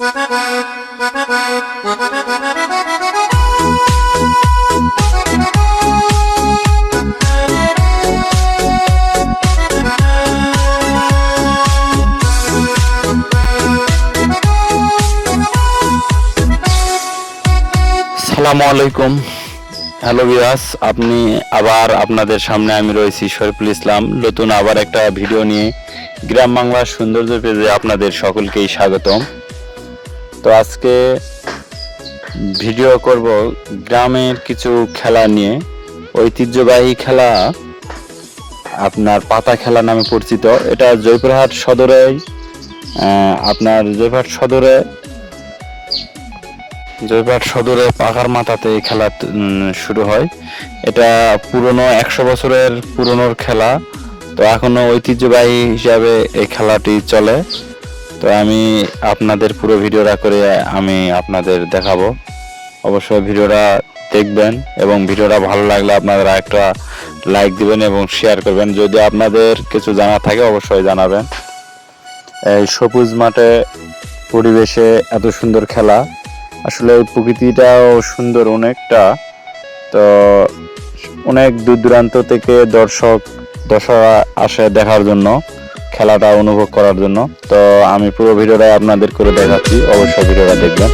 আসসালামু আলাইকুম। Hello viewers, আপনি আবার আপনাদের সামনে আমি রয়েছি শরীফুল ইসলাম, নতুন আবার একটা ভিডিও নিয়ে। গ্রাম বাংলার সৌন্দর্য পেজে আপনাদের সকলকেই স্বাগতম। তো আজকে ভিডিও করব গ্রামের কিছু খেলা নিয়ে। ঐতিহ্যবাহী খেলা আপনার পাতা খেলা নামে পরিচিত। এটা জয়পুরহাট সদরে জয়পুরহাট সদরে পাকার মাথাতে এই খেলা শুরু হয়। এটা পুরনো 100 বছরের পুরনোর খেলা। তো এখনো ঐতিহ্যবাহী হিসাবে এই খেলাটি চলে। তো আমি আপনাদের পুরো ভিডিওটা করে আমি আপনাদের দেখাবো। অবশ্যই ভিডিওটা দেখবেন এবং ভিডিওটা ভালো লাগলে আপনারা একটা লাইক দিবেন এবং শেয়ার করবেন। যদি আপনাদের কিছু জানা থাকে অবশ্যই জানাবেন। এই সবুজ মাঠে পরিবেশে এত সুন্দর খেলা, আসলে প্রকৃতিটাও সুন্দর অনেকটা। তো অনেক দূর দূরান্ত থেকে দর্শকরা আসে দেখার জন্য, খেলাটা অনুভব করার জন্য। তো আমি পুরো ভিডিওটা আপনাদের করে দেখাচ্ছি, অবশ্যই ভিডিওটা দেখবেন।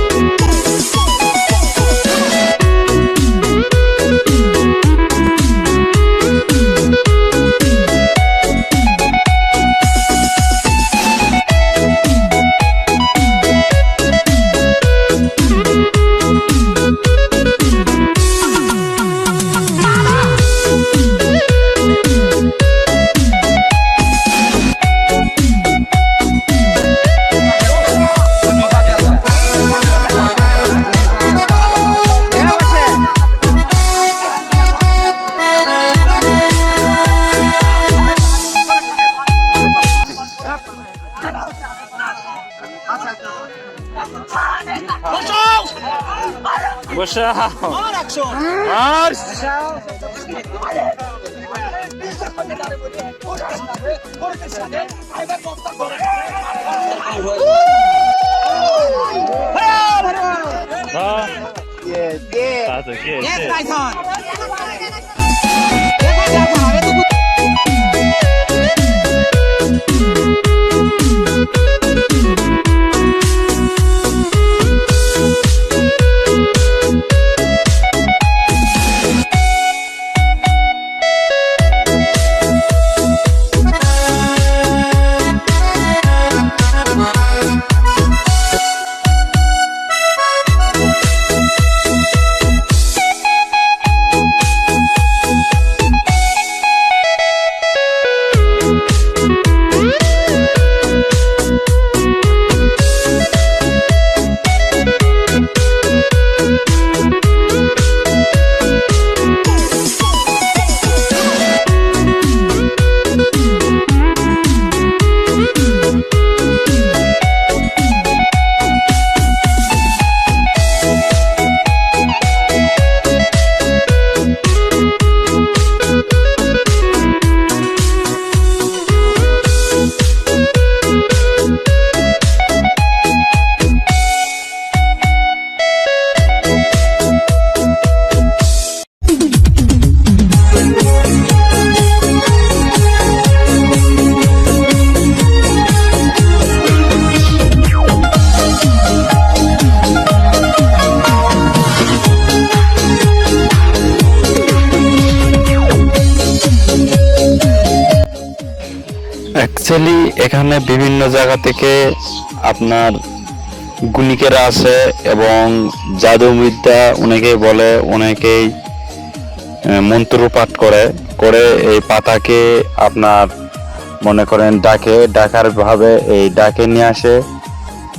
অ্যাকচুয়ালি এখানে বিভিন্ন জায়গা থেকে আপনার গুণিকেরা আছে এবং জাদুবিদ্যা অনেকেই বলে, অনেকেই মন্ত্র পাঠ করে এই পাতাকে আপনার মনে করেন ডাকার ভাবে এই ডাকে নিয়ে আসে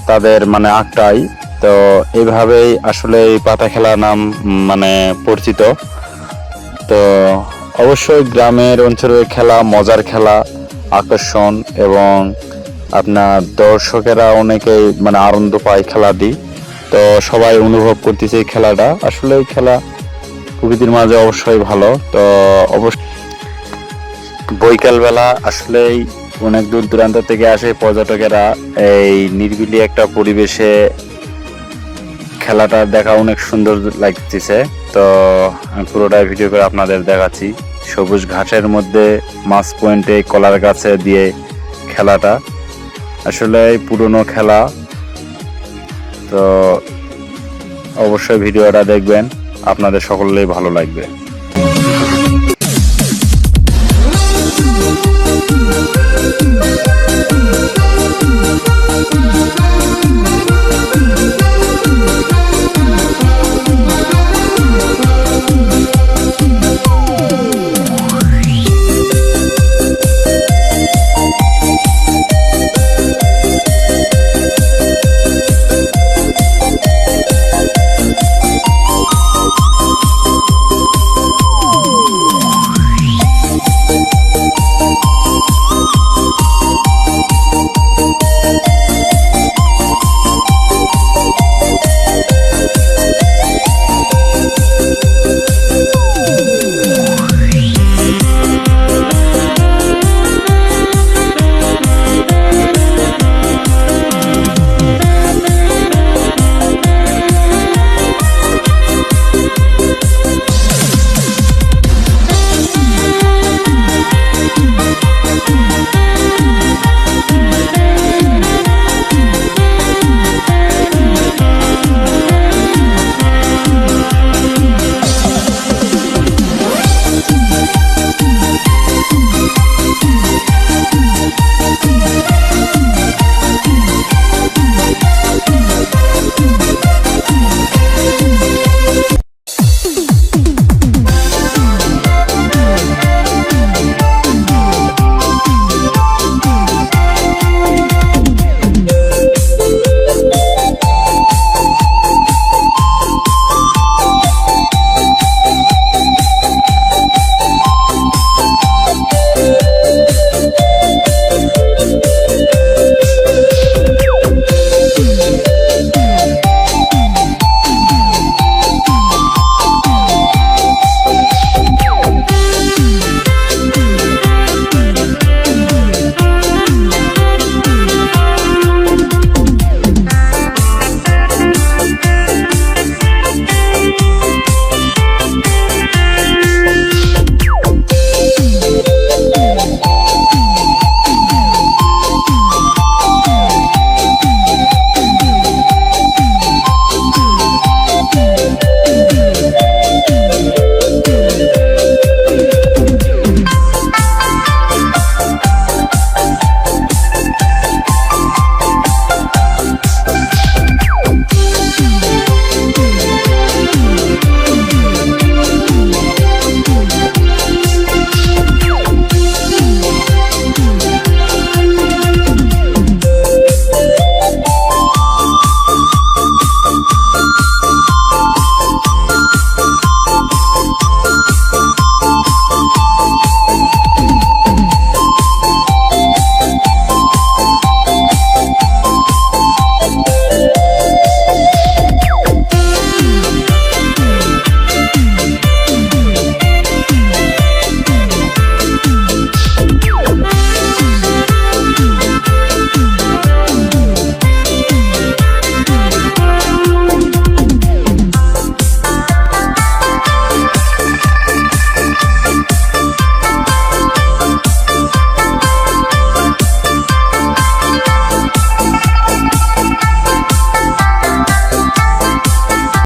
তাদের মানে আটটাই। তো এইভাবেই আসলে এই পাতা খেলা নাম মানে পরিচিত। তো অবশ্যই গ্রামের অঞ্চলের খেলা মজার খেলা, আকর্ষণ এবং আপনার দর্শকেরা অনেকেই মানে আনন্দ পায় খেলা দিয়ে। তো সবাই অনুভব করতেছে এই খেলাটা। আসলে এই খেলা প্রকৃতির মাঝে অবশ্যই ভালো। তো অবশ্যই বৈকালবেলা আসলেই অনেক দূর দূরান্ত থেকে আসে পর্যটকেরা। এই নিরিবিলি একটা পরিবেশে খেলাটা দেখা অনেক সুন্দর লাগতেছে। তো আমি পুরোটাই ভিডিও করে আপনাদের দেখাচ্ছি। সবুজ ঘাসের মধ্যে মাছ পয়েন্টে কলার গাছে দিয়ে খেলাটা আসলে পুরনো খেলা। তো অবশ্যই ভিডিওটা দেখবেন, আপনাদের সকলেই ভালো লাগবে।